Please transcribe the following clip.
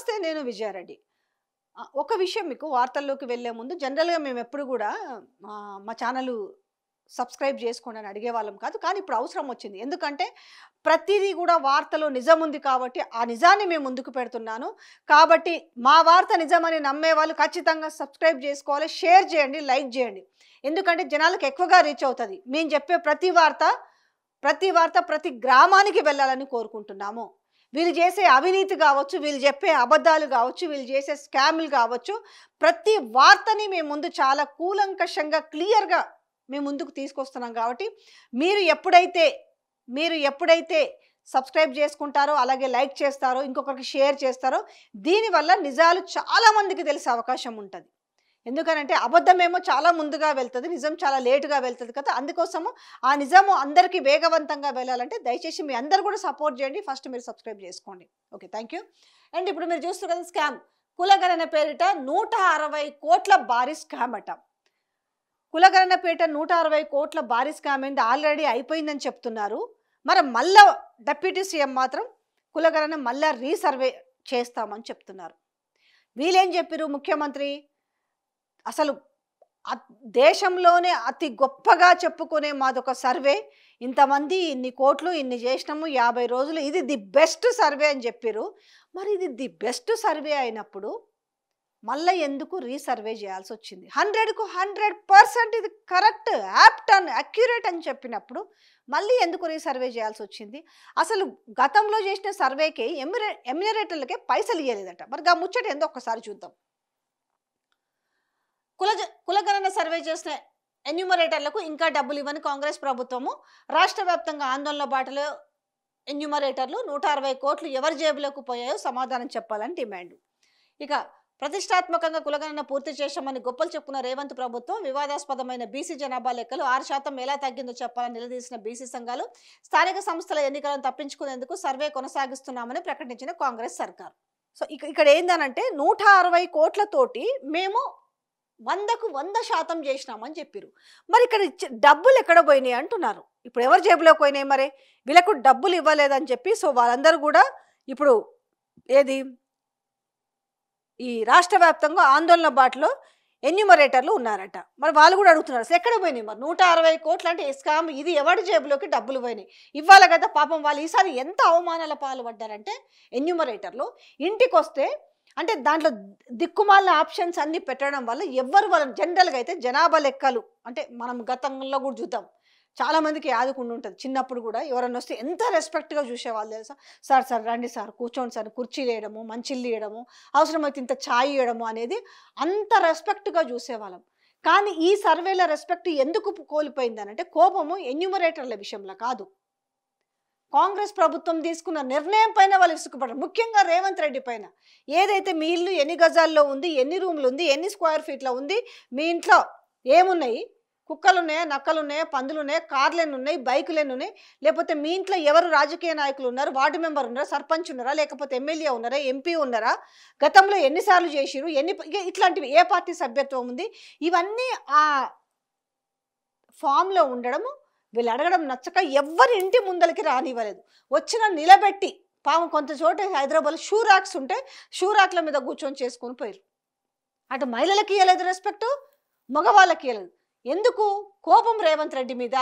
నమస్తే, నేను విజయారెడ్డి. ఒక విషయం మీకు వార్తల్లోకి వెళ్ళే ముందు జనరల్‌గా మేమెప్పుడు గూడా మా ఛానలు సబ్స్క్రైబ్ జేసుకోండి అని అడిగేవాళ్ళం కాదు. కానీ ఇప్పుడు అవసరం వచ్చింది. ఎందుకంటే ప్రతీదీ గూడా వార్తలో నిజముంది కాబట్టి, ఆ నిజాన్ని మేము ముందుకు పెడుతున్నాను. కాబట్టి మా వార్త నిజమని నమ్మేవాళ్ళు ఖచ్చితంగా సబ్స్క్రైబ్ జేసుకోవాలి. షేర్ జేయండి, లైక్ జేయండి. ఎందుకంటే జనాలకు ఎక్కువగా రీచ్ అవుతది. మేము చెప్పే ప్రతి వార్త ప్రతి గ్రామానికి వెళ్ళాలని కోరుకుంటున్నాము. వీళ్ళు చేసే అవినీతి కావచ్చు, వీళ్ళు చెప్పే అబద్ధాలు కావచ్చు, వీళ్ళు చేసే స్కామ్‌లు కావచ్చు, ప్రతి వార్తని మేము ముందు చాలా కూలంకషంగా, క్లియర్‌గా మేము ముందుకు తీసుకొస్తున్నాం కాబట్టి, మీరు ఎప్పుడైతే సబ్స్క్రైబ్ చేసుకుంటారో, అలాగే లైక్ చేస్తారో, ఇంకొకరికి షేర్ చేస్తారో, దీనివల్ల నిజాలు చాలా మందికి తెలిసే అవకాశం ఉంటది. ఎందుకనంటే అబద్ధమేమో చాలా ముందుగా వెళ్తది, నిజం చాలా లేట్‌గా వెళ్తది కదా! అందుకోసము ఆ నిజము అందరికీ వేగవంతంగా వెళ్ళాలంటే దయచేసి మీ అందరూ కూడా సపోర్ట్ చేయండి. ఫస్ట్ మీరు సబ్స్క్రైబ్ చేసుకోండి. ఓకే. Thank you. అండ్ ఇప్పుడు మీరు చూస్తున్నారు కదా స్కామ్. కులగణన పేరిట 160 కోట్ల భారీ స్కామ్ అట. కులగణన పేరిట 160 కోట్ల భారీ స్కామ్ అయింది. ఆల్రెడీ అయిపోయిందని చెప్తున్నారు. మరి మళ్ళా డిప్యూటీ సీఎం మాత్రం కులగణన మళ్ళా రీసర్వే చేస్తామని చెప్తున్నారు. వీళ్ళేం చెప్పిరు ముఖ్యమంత్రి? అసలు దేశంలోనే అతి గొప్పగా చెప్పుకునే మాదొక సర్వే, ఇంతమంది ఇన్ని కోట్లు ఇన్ని చేసినాము 50 రోజులు, ఇది ది బెస్ట్ సర్వే అని చెప్పిరు. మరి ఇది ది బెస్ట్ సర్వే అయినప్పుడు మళ్ళీ ఎందుకు రీసర్వే చేయాల్సి వచ్చింది? 100కు 100% ఇది కరెక్ట్, యాప్ట్ అండ్ అక్యురేట్ అని చెప్పినప్పుడు మళ్ళీ ఎందుకు రీసర్వే చేయాల్సి వచ్చింది? అసలు గతంలో చేసిన సర్వేకి ఎమ్యునరేటర్లకే పైసలు ఇవ్వలేదట. మరి గా ముచ్చట ఏందో ఒక్కసారి చూద్దాం. కులగణన సర్వే చేసిన ఎన్యూమరేటర్లకు ఇంకా డబ్బులు ఇవ్వని కాంగ్రెస్ ప్రభుత్వము రాష్ట్ర వ్యాప్తంగా ఆందోళన బాటలో ఎన్యూమరేటర్లు 160 కోట్లు ఎవరి జేబులోకి పోయాయో సమాధానం చెప్పాలని డిమాండ్. ఇక ప్రతిష్టాత్మకంగా కులగణన పూర్తి చేశామని గొప్పలు చెప్పుకున్న రేవంత్ ప్రభుత్వం వివాదాస్పదమైన బీసీ జనాభా లెక్కలు 6% ఎలా తగ్గిందో చెప్పాలని నిలదీసిన బీసీ సంఘాలు స్థానిక సంస్థల ఎన్నికలను తప్పించుకునేందుకు సర్వే కొనసాగిస్తున్నామని ప్రకటించిన కాంగ్రెస్ సర్కార్. సో ఇక్కడ ఏందనంటే 160 కోట్లతోటి మేము 100కు 100% చేసినామని చెప్పారు. మరి ఇక్కడ డబ్బులు ఎక్కడ పోయినాయి అంటున్నారు. ఇప్పుడు ఎవరి జేబులోకి పోయినాయి? మరి వీళ్ళకు డబ్బులు ఇవ్వలేదని చెప్పి సో వాళ్ళందరూ కూడా ఇప్పుడు ఈ రాష్ట్ర వ్యాప్తంగా ఆందోళన బాటలో ఎన్యూమరేటర్లు ఉన్నారట. మరి వాళ్ళు కూడా అడుగుతున్నారు ఎక్కడ పోయినాయి? మరి 160 కోట్లు అంటే స్కామ్, ఇది ఎవరి జేబులోకి డబ్బులు పోయినాయి? ఇవ్వాలి కదా. పాపం వాళ్ళు ఈసారి ఎంత అవమానాల పాలు పడ్డారంటే ఎన్యూమరేటర్లు ఇంటికి వస్తే అంటే దాంట్లో దిక్కుమాలిన ఆప్షన్స్ అన్ని పెట్టడం వల్ల వాళ్ళని జనరల్గా అయితే జనాభా లెక్కలు అంటే మనం గతంలో కూడా చూద్దాం, చాలా మందికి ఆదుకుండా ఉంటుంది. చిన్నప్పుడు కూడా ఎవరన్నా వస్తే ఎంత రెస్పెక్ట్గా చూసేవాళ్ళు తెలుసా? సార్ రండి సార్, కూర్చోండి సార్, కుర్చీలు వేయడము, మంచిళ్ళు ఇవ్వడము, అవసరమైతే ఇంత ఛాయ్ ఇవ్వడము అనేది అంత రెస్పెక్ట్గా చూసేవాళ్ళం. కానీ ఈ సర్వేల రెస్పెక్ట్ ఎందుకు కోల్పోయిందని అంటే కోపము ఎన్యూమరేటర్ల విషయంలో కాదు, కాంగ్రెస్ ప్రభుత్వం తీసుకున్న నిర్ణయం పైన వాళ్ళు ఇసుకుపడ్డారు. ముఖ్యంగా రేవంత్ రెడ్డి పైన. ఏదైతే మీ ఇల్లు ఎన్ని గజాల్లో ఉంది, ఎన్ని రూములు ఉంది, ఎన్ని స్క్వేర్ ఫీట్లో ఉంది, మీ ఇంట్లో ఏమున్నాయి, కుక్కలు ఉన్నాయా, నక్కలు ఉన్నాయా, పందులు ఉన్నాయా, కార్లు ఎన్ని ఉన్నాయి, బైకులు ఎన్ని ఉన్నాయి, లేకపోతే మీ ఇంట్లో ఎవరు రాజకీయ నాయకులు ఉన్నారు, వార్డు మెంబర్ ఉన్నారా, సర్పంచ్ ఉన్నారా, లేకపోతే ఎమ్మెల్యే ఉన్నారా, ఎంపీ ఉన్నారా, గతంలో ఎన్నిసార్లు చేసిరు, ఇట్లాంటివి ఏ పార్టీ సభ్యత్వం ఉంది, ఇవన్నీ ఆ ఫామ్లో ఉండడము వీళ్ళు అడగడం నచ్చక ఎవరి ఇంటి ముందలకి రానివ్వలేదు. వచ్చిన నిలబెట్టి పాము కొంత చోట హైదరాబాద్లో షూ ర్యాక్స్ ఉంటే షూ ర్యాక్ల మీద కూర్చొని చేసుకొని పోయారు. అటు మహిళలకి ఇవ్వలేదు రెస్పెక్టు, మగవాళ్ళకి ఇవ్వలేదు. ఎందుకు? కోపం రేవంత్ రెడ్డి మీద.